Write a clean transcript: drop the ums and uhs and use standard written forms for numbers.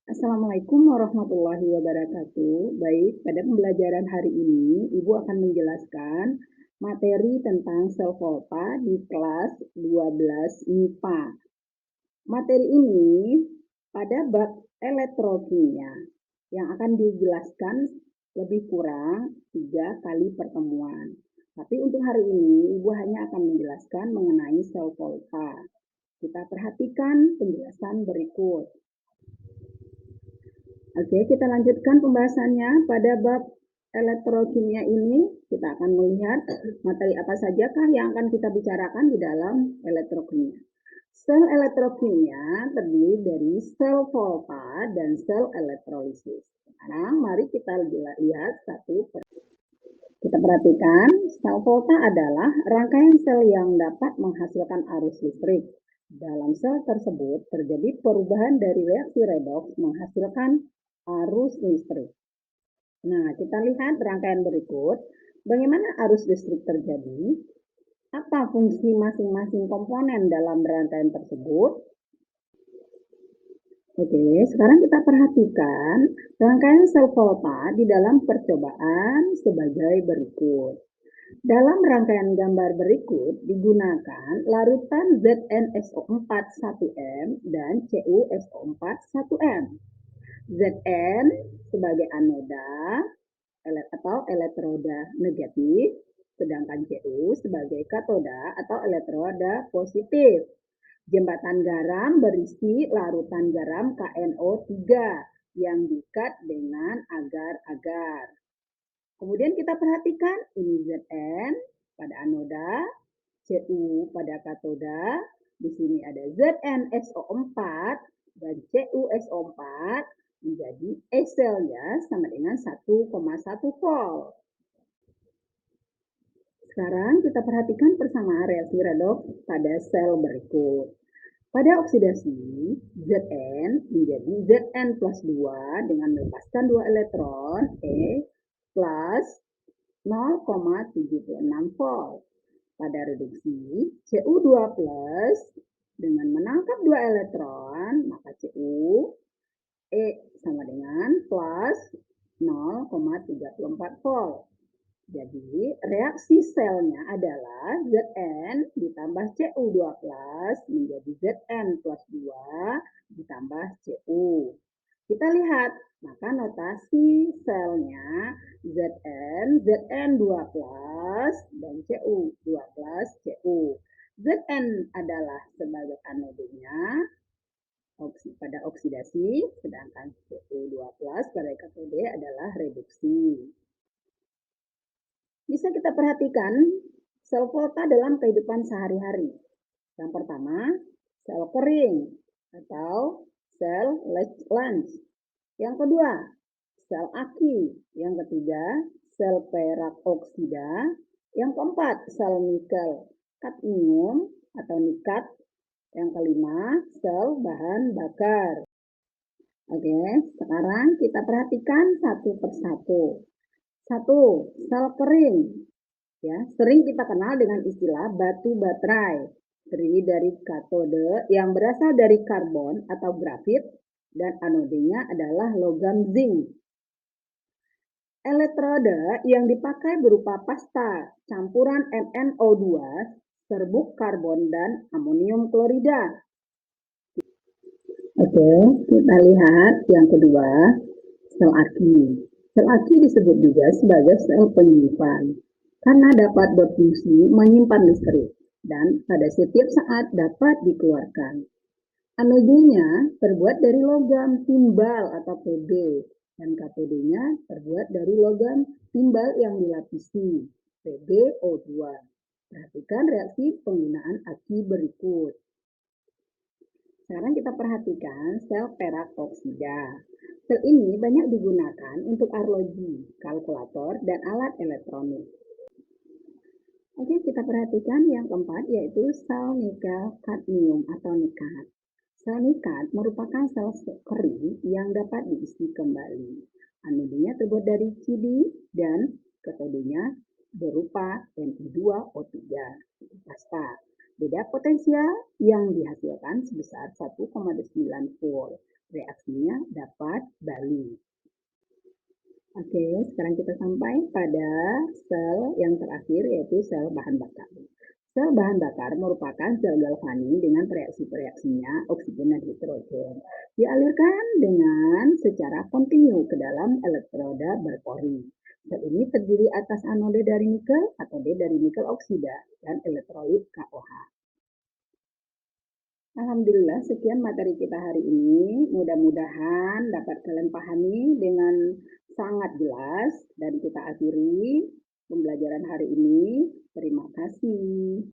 Assalamualaikum warahmatullahi wabarakatuh. Baik, pada pembelajaran hari ini, Ibu akan menjelaskan materi tentang sel volta di kelas 12 MIPA. Materi ini pada bab elektrokimia yang akan dijelaskan lebih kurang 3 kali pertemuan. Tapi untuk hari ini, Ibu hanya akan menjelaskan mengenai sel volta. Kita perhatikan penjelasan berikut. Oke, kita lanjutkan pembahasannya. Pada bab elektrokimia ini, kita akan melihat materi apa sajakah yang akan kita bicarakan di dalam elektrokimia. Sel elektrokimia terdiri dari sel volta dan sel elektrolisis. Sekarang mari kita lihat satu persatu. Kita perhatikan, sel volta adalah rangkaian sel yang dapat menghasilkan arus listrik. Dalam sel tersebut terjadi perubahan dari reaksi redoks menghasilkan arus listrik. Nah, kita lihat rangkaian berikut. Bagaimana arus listrik terjadi? Apa fungsi masing-masing komponen dalam rangkaian tersebut? Oke, sekarang kita perhatikan rangkaian sel volta di dalam percobaan sebagai berikut. Dalam rangkaian gambar berikut digunakan larutan ZnSO4 1M dan CuSO4 1M. Zn sebagai anoda atau elektroda negatif, sedangkan Cu sebagai katoda atau elektroda positif. Jembatan garam berisi larutan garam KNO3 yang diikat dengan agar-agar. Kemudian kita perhatikan ini Zn pada anoda, Cu pada katoda. Di sini ada ZnSO4 dan CuSO4 menjadi E-selnya sama dengan 1,1 volt. Sekarang kita perhatikan persamaan reaksi redoks pada sel berikut. Pada oksidasi, Zn menjadi Zn plus 2 dengan melepaskan 2 elektron E plus 0,76 volt. Pada reduksi, Cu2 plus dengan menangkap 2 elektron, maka Cu E sama dengan plus 0,34 volt. Jadi reaksi selnya adalah Zn ditambah Cu2 plus menjadi Zn plus 2 ditambah Cu. Kita lihat, maka notasi selnya Zn 2 plus dan Cu2 plus Cu. Zn adalah sebagai anodenya pada oksidasi, sedangkan Cu2 plus pada katode adalah reduksi. Bisa kita perhatikan sel volta dalam kehidupan sehari-hari. Yang pertama, sel kering atau sel Lange. Yang kedua, sel aki. Yang ketiga, sel perak oksida. Yang keempat, sel nikel kadmium atau nikat. Yang kelima, sel bahan bakar. Oke, sekarang kita perhatikan satu persatu. Satu, sel kering. Ya, sering kita kenal dengan istilah batu baterai. Terdiri dari katode yang berasal dari karbon atau grafit dan anodenya adalah logam zinc. Elektroda yang dipakai berupa pasta campuran MnO2, serbuk karbon dan amonium klorida. Oke, kita lihat yang kedua, sel aki. Sel aki disebut juga sebagai sel penyimpan karena dapat berfungsi menyimpan listrik dan pada setiap saat dapat dikeluarkan. Anodenya terbuat dari logam timbal atau Pb dan katodenya terbuat dari logam timbal yang dilapisi PbO2. Perhatikan reaksi penggunaan aki berikut. Sekarang kita perhatikan sel perak oksida. Sel ini banyak digunakan untuk arloji, kalkulator, dan alat elektronik. Oke, kita perhatikan yang keempat yaitu sel nikel kadmium atau nikat. Sel nikat merupakan sel kering yang dapat diisi kembali. Anodenya terbuat dari Cd dan katodenya berupa Ni2O3 pasta. Beda potensial yang dihasilkan sebesar 1,9 volt. reaksinya dapat balik. Oke, sekarang kita sampai pada sel yang terakhir, yaitu sel bahan bakar. Sel bahan bakar merupakan sel galvanik dengan reaksinya oksigen dan hidrogen. Dialirkan dengan secara kontinu ke dalam elektroda berpori. Sel ini terdiri atas anode dari nikel, katode dari nikel oksida, dan elektrolit KOH. Alhamdulillah, sekian materi kita hari ini. Mudah-mudahan dapat kalian pahami dengan sangat jelas, dan kita akhiri pembelajaran hari ini. Terima kasih.